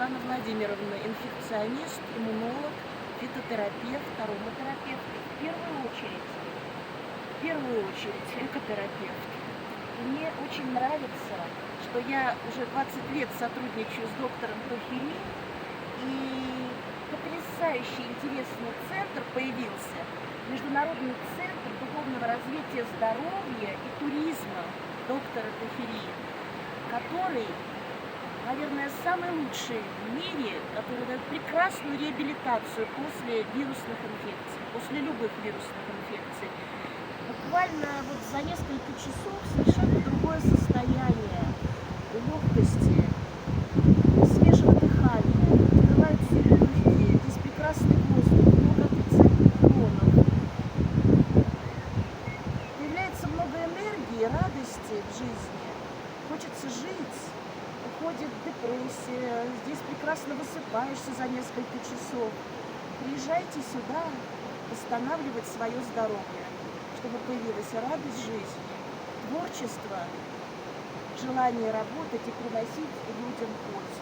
Светлана Владимировна, инфекционист, иммунолог, фитотерапевт, ароматерапевт. В первую очередь экотерапевт. И мне очень нравится, что я уже 20 лет сотрудничаю с доктором Тохири, и потрясающий интересный центр появился. Международный центр духовного развития здоровья и туризма доктора Тохири, который, наверное, самый лучший в мире, который дает прекрасную реабилитацию после вирусных инфекций, после любых вирусных инфекций. Буквально вот за несколько часов совершенно другое состояние легкости, свежего дыхания, открываются легкие, здесь прекрасный воздух, много отрицательных ионов. Появляется много энергии, радости в жизни, хочется жить. Уходит депрессия, здесь прекрасно высыпаешься за несколько часов. Приезжайте сюда восстанавливать свое здоровье, чтобы появилась радость жизни, творчество, желание работать и приносить людям пользу.